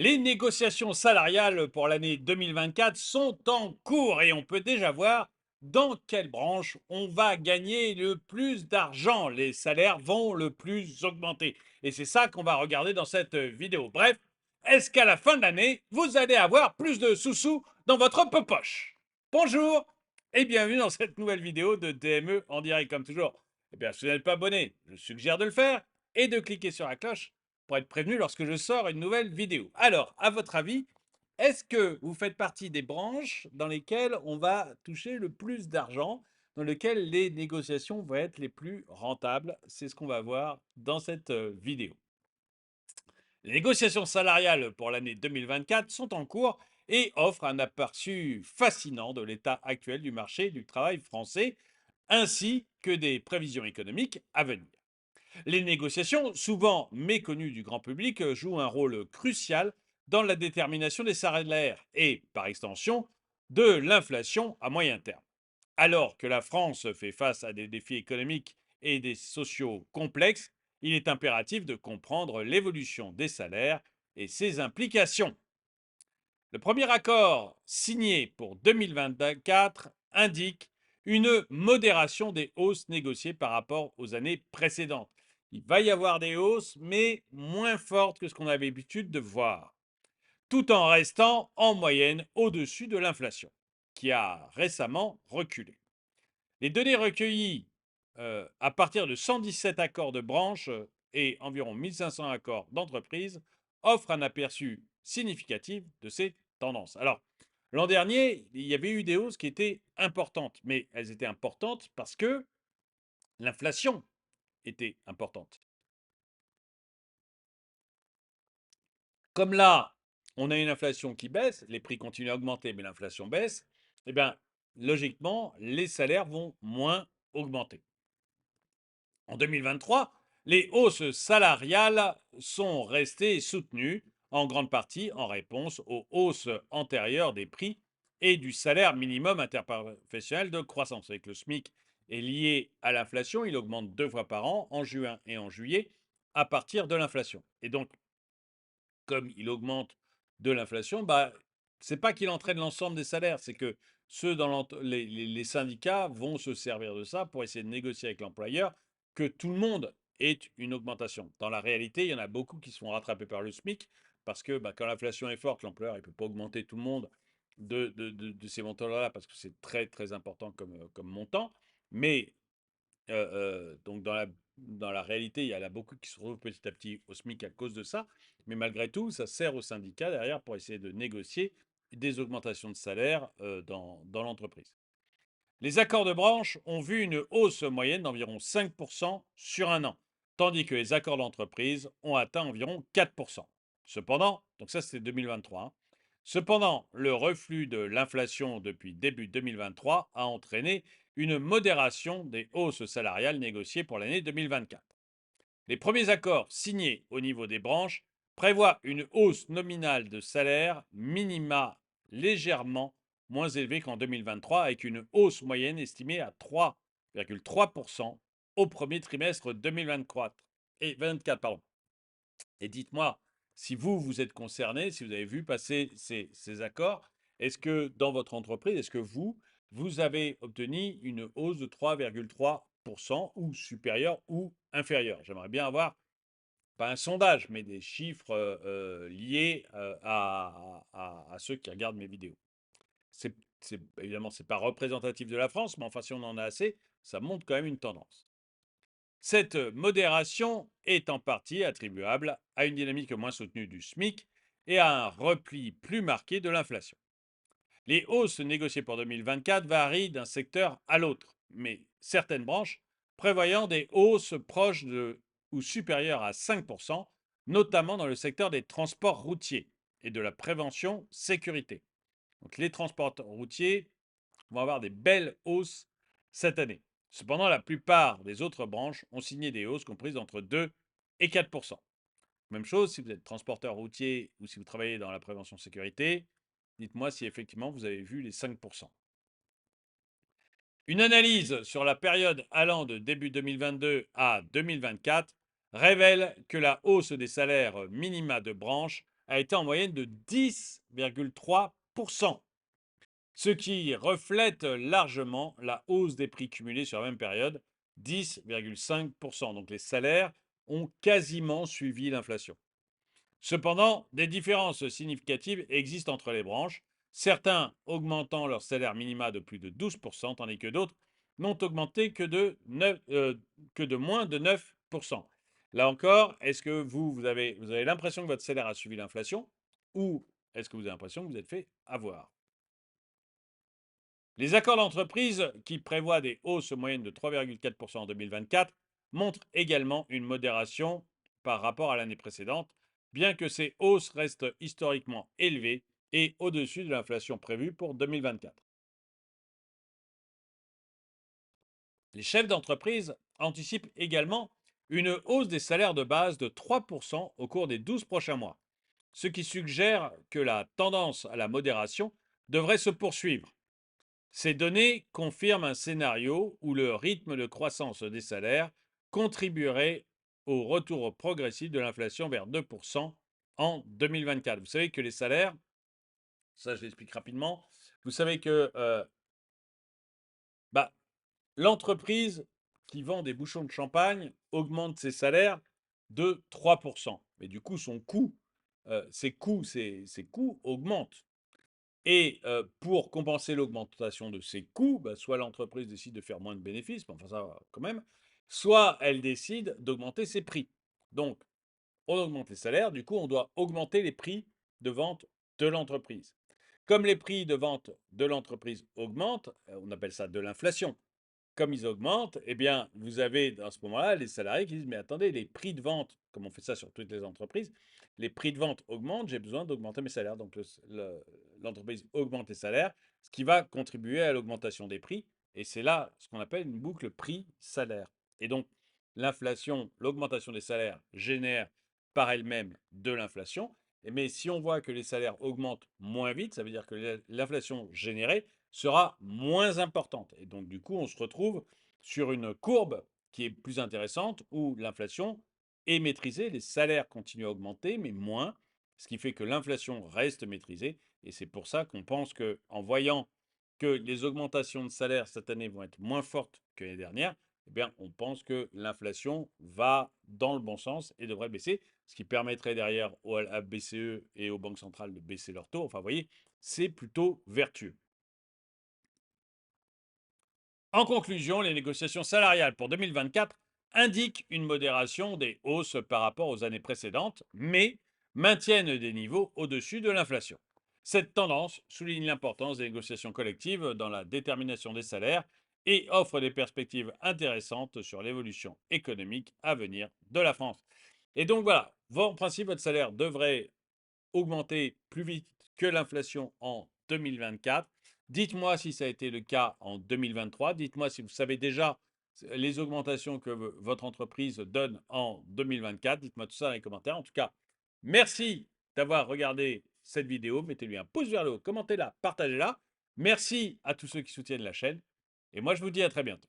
Les négociations salariales pour l'année 2024 sont en cours et on peut déjà voir dans quelle branche on va gagner le plus d'argent. Les salaires vont le plus augmenter. Et c'est ça qu'on va regarder dans cette vidéo. Bref, est-ce qu'à la fin de l'année, vous allez avoir plus de sous-sous dans votre poche? Bonjour et bienvenue dans cette nouvelle vidéo de DME en direct comme toujours. Eh bien, si vous n'êtes pas abonné, je suggère de le faire et de cliquer sur la cloche pour être prévenu lorsque je sors une nouvelle vidéo. Alors, à votre avis, est-ce que vous faites partie des branches dans lesquelles on va toucher le plus d'argent, dans lesquelles les négociations vont être les plus rentables? C'est ce qu'on va voir dans cette vidéo. Les négociations salariales pour l'année 2024 sont en cours et offrent un aperçu fascinant de l'état actuel du marché du travail français, ainsi que des prévisions économiques à venir. Les négociations, souvent méconnues du grand public, jouent un rôle crucial dans la détermination des salaires et, par extension, de l'inflation à moyen terme. Alors que la France fait face à des défis économiques et des sociaux complexes, il est impératif de comprendre l'évolution des salaires et ses implications. Le premier accord signé pour 2024 indique une modération des hausses négociées par rapport aux années précédentes. Il va y avoir des hausses, mais moins fortes que ce qu'on avait l'habitude de voir, tout en restant en moyenne au-dessus de l'inflation, qui a récemment reculé. Les données recueillies à partir de 117 accords de branche et environ 1500 accords d'entreprise offrent un aperçu significatif de ces tendances. Alors, l'an dernier, il y avait eu des hausses qui étaient importantes, mais elles étaient importantes parce que l'inflation était importante. Comme là, on a une inflation qui baisse, les prix continuent à augmenter, mais l'inflation baisse, eh bien, logiquement, les salaires vont moins augmenter. En 2023, les hausses salariales sont restées soutenues, en grande partie en réponse aux hausses antérieures des prix et du salaire minimum interprofessionnel de croissance. Avec le SMIC est lié à l'inflation, il augmente 2 fois par an, en juin et en juillet, à partir de l'inflation. Et donc, comme il augmente de l'inflation, c'est pas qu'il entraîne l'ensemble des salaires, c'est que ceux dans les syndicats vont se servir de ça pour essayer de négocier avec l'employeur que tout le monde ait une augmentation. Dans la réalité, il y en a beaucoup qui se font rattraper par le SMIC parce que quand l'inflation est forte, l'employeur ne peut pas augmenter tout le monde de ces montants-là parce que c'est très très important comme montant. Mais donc dans la réalité, il y en a beaucoup qui se retrouvent petit à petit au SMIC à cause de ça. Mais malgré tout, ça sert aux syndicats derrière pour essayer de négocier des augmentations de salaire dans l'entreprise. Les accords de branche ont vu une hausse moyenne d'environ 5% sur un an, tandis que les accords d'entreprise ont atteint environ 4%. Cependant, donc ça c'était 2023, hein. Cependant, le reflux de l'inflation depuis début 2023 a entraîné une modération des hausses salariales négociées pour l'année 2024. Les premiers accords signés au niveau des branches prévoient une hausse nominale de salaire minima légèrement moins élevée qu'en 2023, avec une hausse moyenne estimée à 3,3% au premier trimestre 2024. Et 24, pardon. Et dites-moi, si vous êtes concerné, si vous avez vu passer ces accords, est-ce que dans votre entreprise, est-ce que vous avez obtenu une hausse de 3,3% ou supérieure ou inférieure? J'aimerais bien avoir, pas un sondage, mais des chiffres liés à ceux qui regardent mes vidéos. Évidemment, ce n'est pas représentatif de la France, mais enfin, si on en a assez, ça montre quand même une tendance. Cette modération est en partie attribuable à une dynamique moins soutenue du SMIC et à un repli plus marqué de l'inflation. Les hausses négociées pour 2024 varient d'un secteur à l'autre, mais certaines branches prévoyant des hausses proches de ou supérieures à 5%, notamment dans le secteur des transports routiers et de la prévention sécurité. Donc les transports routiers vont avoir des belles hausses cette année. Cependant, la plupart des autres branches ont signé des hausses comprises entre 2 et 4%. Même chose si vous êtes transporteur routier ou si vous travaillez dans la prévention sécurité, dites-moi si effectivement vous avez vu les 5%. Une analyse sur la période allant de début 2022 à 2024 révèle que la hausse des salaires minima de branche a été en moyenne de 10,3%, ce qui reflète largement la hausse des prix cumulés sur la même période, 10,5%. Donc les salaires ont quasiment suivi l'inflation. Cependant, des différences significatives existent entre les branches, certains augmentant leur salaire minima de plus de 12%, tandis que d'autres n'ont augmenté que de moins de 9%. Là encore, est-ce que vous avez l'impression que votre salaire a suivi l'inflation ou est-ce que vous avez l'impression que vous êtes fait avoir? Les accords d'entreprise, qui prévoient des hausses moyennes de 3,4% en 2024, montrent également une modération par rapport à l'année précédente, bien que ces hausses restent historiquement élevées et au-dessus de l'inflation prévue pour 2024. Les chefs d'entreprise anticipent également une hausse des salaires de base de 3% au cours des 12 prochains mois, ce qui suggère que la tendance à la modération devrait se poursuivre. Ces données confirment un scénario où le rythme de croissance des salaires contribuerait au retour progressif de l'inflation vers 2% en 2024. Vous savez que les salaires, ça je l'explique rapidement, vous savez que bah, l'entreprise qui vend des bouchons de champagne augmente ses salaires de 3%. Mais du coup, ses coûts augmentent. Et pour compenser l'augmentation de ses coûts, bah, soit l'entreprise décide de faire moins de bénéfices, mais enfin ça quand même, soit elle décide d'augmenter ses prix. Donc, on augmente les salaires, du coup, on doit augmenter les prix de vente de l'entreprise. Comme les prix de vente de l'entreprise augmentent, on appelle ça de l'inflation. Comme ils augmentent, eh bien, vous avez à ce moment-là les salariés qui disent, mais attendez, les prix de vente, comme on fait ça sur toutes les entreprises, les prix de vente augmentent, j'ai besoin d'augmenter mes salaires. Donc l'entreprise augmente les salaires, ce qui va contribuer à l'augmentation des prix. Et c'est là ce qu'on appelle une boucle prix-salaire. Et donc l'inflation, l'augmentation des salaires génère par elle-même de l'inflation. Mais si on voit que les salaires augmentent moins vite, ça veut dire que l'inflation générée sera moins importante. Et donc, du coup, on se retrouve sur une courbe qui est plus intéressante où l'inflation est maîtrisée, les salaires continuent à augmenter, mais moins, ce qui fait que l'inflation reste maîtrisée. Et c'est pour ça qu'on pense qu'en voyant que les augmentations de salaires cette année vont être moins fortes que l'année dernière, eh bien, on pense que l'inflation va dans le bon sens et devrait baisser, ce qui permettrait derrière à la BCE et aux banques centrales de baisser leurs taux. Enfin, vous voyez, c'est plutôt vertueux. En conclusion, les négociations salariales pour 2024 indiquent une modération des hausses par rapport aux années précédentes, mais maintiennent des niveaux au-dessus de l'inflation. Cette tendance souligne l'importance des négociations collectives dans la détermination des salaires et offre des perspectives intéressantes sur l'évolution économique à venir de la France. Et donc voilà, en principe, votre salaire devrait augmenter plus vite que l'inflation en 2024. Dites-moi si ça a été le cas en 2023. Dites-moi si vous savez déjà les augmentations que votre entreprise donne en 2024. Dites-moi tout ça dans les commentaires. En tout cas, merci d'avoir regardé cette vidéo. Mettez-lui un pouce vers le haut, commentez-la, partagez-la. Merci à tous ceux qui soutiennent la chaîne. Et moi, je vous dis à très bientôt.